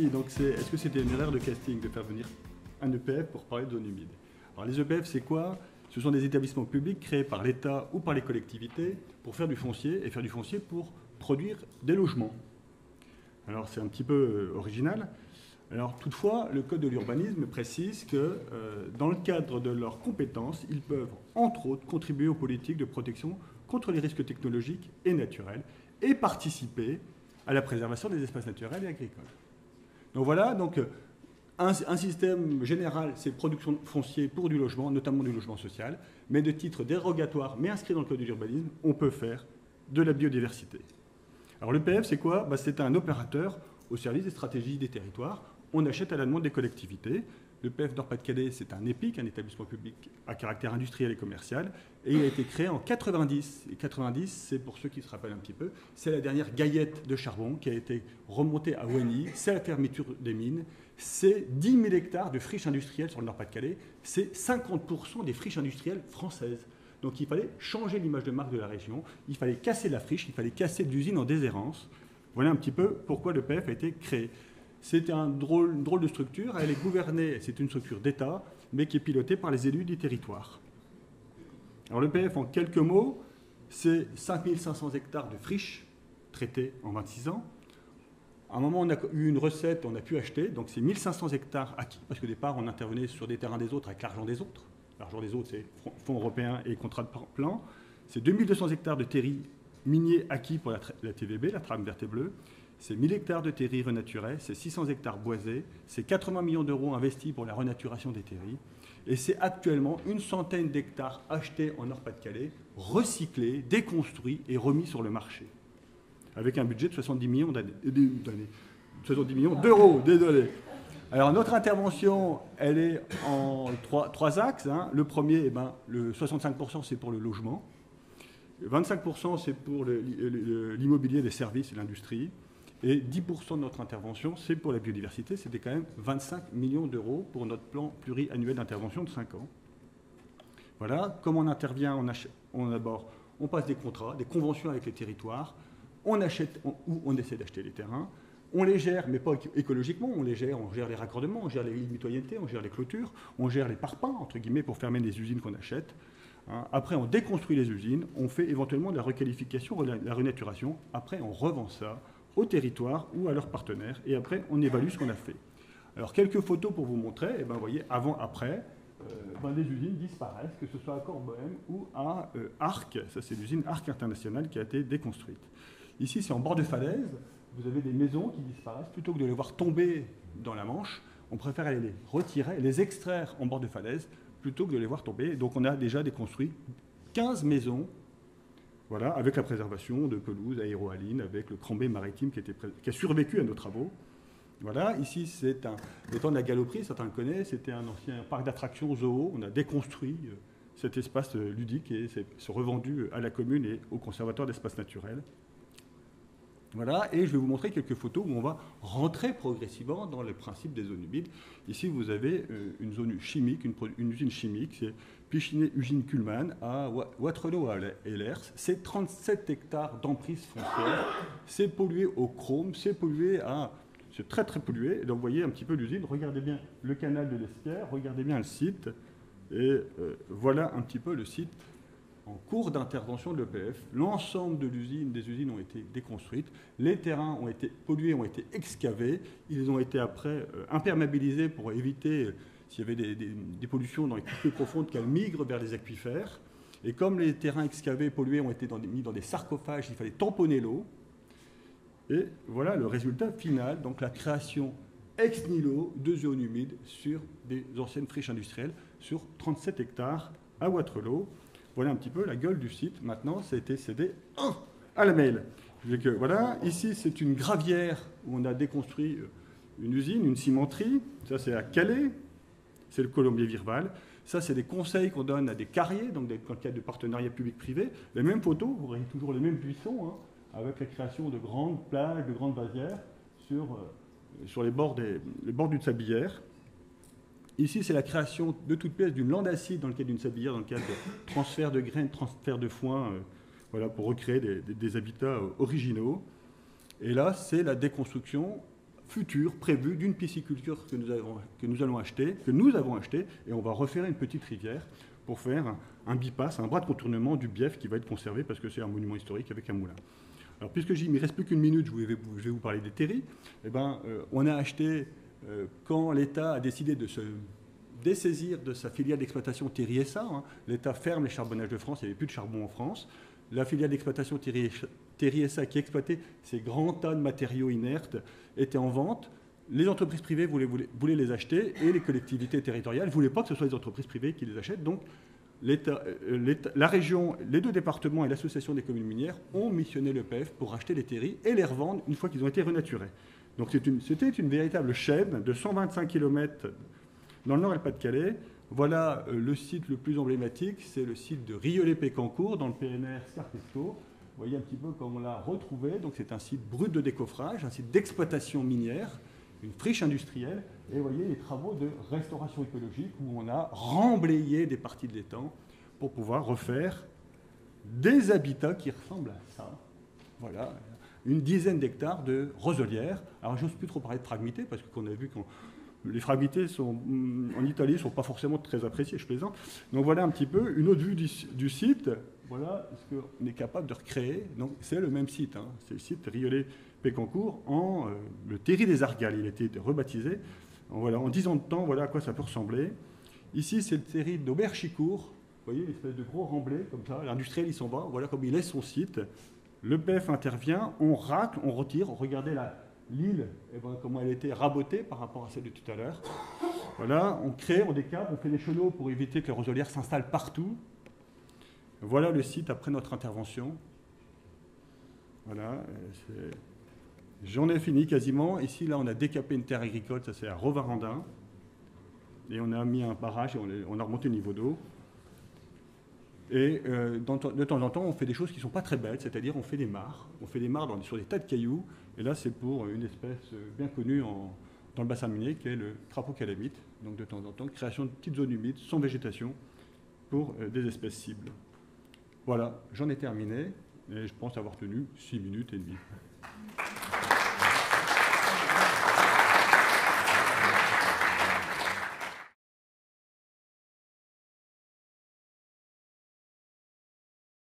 dit, donc est-ce que c'était une erreur de casting de faire venir un EPF pour parler de zones humides? Alors les EPF, c'est quoi? Ce sont des établissements publics créés par l'État ou par les collectivités pour faire du foncier, et faire du foncier pour produire des logements. Alors c'est un petit peu original. Alors toutefois, le Code de l'urbanisme précise que dans le cadre de leurs compétences, ils peuvent entre autres contribuer aux politiques de protection contre les risques technologiques et naturels et participer à la préservation des espaces naturels et agricoles. Donc voilà, donc, un système général, c'est production de foncier pour du logement, notamment du logement social, mais de titre dérogatoire, mais inscrit dans le Code de l'urbanisme, on peut faire de la biodiversité. Alors l'EPF, c'est quoi? C'est un opérateur au service des stratégies des territoires. On achète à la demande des collectivités. L'EPF Nord-Pas-de-Calais, c'est un EPIC, un établissement public à caractère industriel et commercial, et il a été créé en 90. Et 90, c'est pour ceux qui se rappellent un petit peu, c'est la dernière gaillette de charbon qui a été remontée à Wany, c'est la fermeture des mines, c'est 10 000 hectares de friches industrielles sur le Nord-Pas-de-Calais, c'est 50% des friches industrielles françaises. Donc il fallait changer l'image de marque de la région, il fallait casser la friche, il fallait casser l'usine en déshérence. Voilà un petit peu pourquoi l'EPF a été créé. C'est une drôle de structure, elle est gouvernée, c'est une structure d'État, mais qui est pilotée par les élus du territoire. Alors l'EPF, en quelques mots, c'est 5500 hectares de friches traitées en 26 ans. À un moment, on a eu une recette, on a pu acheter, donc c'est 1500 hectares acquis, parce qu'au départ, on intervenait sur des terrains des autres avec l'argent des autres. L'argent des autres, c'est fonds européens et contrats de plan. C'est 2200 hectares de terris miniers acquis pour la TVB, la trame verte et bleue. C'est 1000 hectares de terris renaturés, c'est 600 hectares boisés, c'est 80 millions d'euros investis pour la renaturation des terris, et c'est actuellement une centaine d'hectares achetés en Nord-Pas-de-Calais, recyclés, déconstruits et remis sur le marché, avec un budget de 70 millions d'euros, désolé. Alors notre intervention, elle est en trois axes. Le premier, le 65%, c'est pour le logement, 25%, c'est pour l'immobilier, les services et l'industrie, et 10% de notre intervention, c'est pour la biodiversité. C'était quand même 25 millions d'euros pour notre plan pluriannuel d'intervention de 5 ans. Voilà, comment on intervient, on passe des contrats, des conventions avec les territoires, on achète ou on essaie d'acheter les terrains, on les gère, mais pas écologiquement, on gère les raccordements, on gère les mitoyennetés, on gère les clôtures, on gère les parpaings, entre guillemets, pour fermer les usines qu'on achète. Après, on déconstruit les usines, on fait éventuellement de la requalification, de la renaturation. Après, on revend ça au territoire ou à leurs partenaires, et après, on évalue ce qu'on a fait. Alors, quelques photos pour vous montrer. Vous voyez, avant, après, les usines disparaissent, que ce soit à Corbehem ou à Arc. Ça, c'est l'usine Arc International qui a été déconstruite. Ici, c'est en bord de falaise. Vous avez des maisons qui disparaissent. Plutôt que de les voir tomber dans la Manche, on préfère aller les retirer, les extraire en bord de falaise, plutôt que de les voir tomber. Donc on a déjà déconstruit 15 maisons, voilà, avec la préservation de pelouses aérohalines, avec le crambé maritime qui a survécu à nos travaux. Voilà, ici c'est le temps de la galoperie, certains le connaissent, c'était un ancien parc d'attractions zoo. On a déconstruit cet espace ludique et c'est revendu à la commune et au conservatoire d'espaces naturels. Voilà, et je vais vous montrer quelques photos où on va rentrer progressivement dans le principe des zones humides. Ici, vous avez une zone chimique, une usine chimique, c'est Pichinet Usine Kuhlmann à Waterloo et Lers. C'est 37 hectares d'emprise foncière. C'est pollué au chrome, c'est très très pollué. Donc vous voyez un petit peu l'usine. Usine. Regardez bien le canal de l'Espière, regardez bien le site. Et voilà un petit peu le site en cours d'intervention de l'EPF. L'ensemble des usines ont été déconstruites, les terrains ont été pollués, ont été excavés, ils ont été après imperméabilisés pour éviter, s'il y avait des pollutions dans les couches plus profondes, qu'elles migrent vers les aquifères. Et comme les terrains excavés, pollués, ont été mis dans des sarcophages, il fallait tamponner l'eau. Et voilà le résultat final, donc la création ex nihilo de zones humides sur des anciennes friches industrielles, sur 37 hectares à Waterloo. Voilà un petit peu la gueule du site. Maintenant, ça a été cédé à la mail. Voilà, ici, c'est une gravière où on a déconstruit une usine, une cimenterie. Ça, c'est à Calais. C'est le Colombier Virval. Ça, c'est des conseils qu'on donne à des carriers, donc dans le cadre de partenariat public-privé. Les mêmes photos, vous voyez toujours les mêmes buissons, avec la création de grandes plages, de grandes vasières sur les bords d'une sablière. Ici, c'est la création de toutes pièces d'une lande acide dans le cadre d'une sablière, dans le cadre de transfert de graines, transfert de foin, pour recréer des habitats originaux. Et là, c'est la déconstruction futur, prévu, d'une pisciculture que nous avons acheté, et on va refaire une petite rivière pour faire un bypass, un bras de contournement du Bief qui va être conservé parce que c'est un monument historique avec un moulin. Alors, puisque il ne me reste plus qu'une minute, je vais vous parler des terris. Eh ben, on a acheté, quand l'État a décidé de se dessaisir de sa filiale d'exploitation Terri SA, hein, l'État ferme les charbonnages de France, il n'y avait plus de charbon en France. La filiale d'exploitation Terri SA qui exploitait ces grands tas de matériaux inertes était en vente. Les entreprises privées voulaient les acheter et les collectivités territoriales ne voulaient pas que ce soit les entreprises privées qui les achètent. Donc, la région, les deux départements et l'association des communes minières ont missionné l'EPF pour racheter les terris et les revendre une fois qu'ils ont été renaturés. Donc c'était une véritable chaîne de 125 km dans le Nord et le Pas-de-Calais. Voilà le site le plus emblématique, c'est le site de Rieulay-Pécancourt dans le PNR Scarpesco. Vous voyez un petit peu comme on l'a retrouvé. Donc c'est un site brut de décoffrage, un site d'exploitation minière, une friche industrielle, et vous voyez les travaux de restauration écologique où on a remblayé des parties de l'étang pour pouvoir refaire des habitats qui ressemblent à ça. Voilà, une dizaine d'hectares de roselières. Alors j'ose plus trop parler de phragmités parce qu'on a vu que les phragmités en Italie ne sont pas forcément très appréciées, je plaisante. Donc voilà un petit peu une autre vue du site. Voilà ce qu'on est capable de recréer. Donc c'est le même site, hein. C'est le site Rieulay-Pécancourt en le terri des Argales. Il a été rebaptisé. Voilà, en 10 ans de temps, voilà à quoi ça peut ressembler. Ici, c'est le terri d'Auberchicourt. Vous voyez, une espèce de gros remblai comme ça. L'industriel, il s'en va. Voilà comme il laisse son site. Le PF intervient, on racle, on retire. Regardez l'île, eh ben, comment elle était rabotée par rapport à celle de tout à l'heure. Voilà, on crée, on décape, on fait des chenaux pour éviter que les roselières s'installent partout. Voilà le site après notre intervention. Voilà, j'en ai fini quasiment. Ici, là, on a décapé une terre agricole, ça c'est à Rovarandin. Et on a mis un barrage et on a remonté le niveau d'eau. Et de temps en temps, on fait des choses qui ne sont pas très belles, c'est-à-dire on fait des mares. On fait des mares sur des tas de cailloux. Et là, c'est pour une espèce bien connue dans le bassin minier, qui est le crapaud calamite. Donc de temps en temps, création de petites zones humides, sans végétation, pour des espèces cibles. Voilà, j'en ai terminé. Et je pense avoir tenu 6 minutes et demie.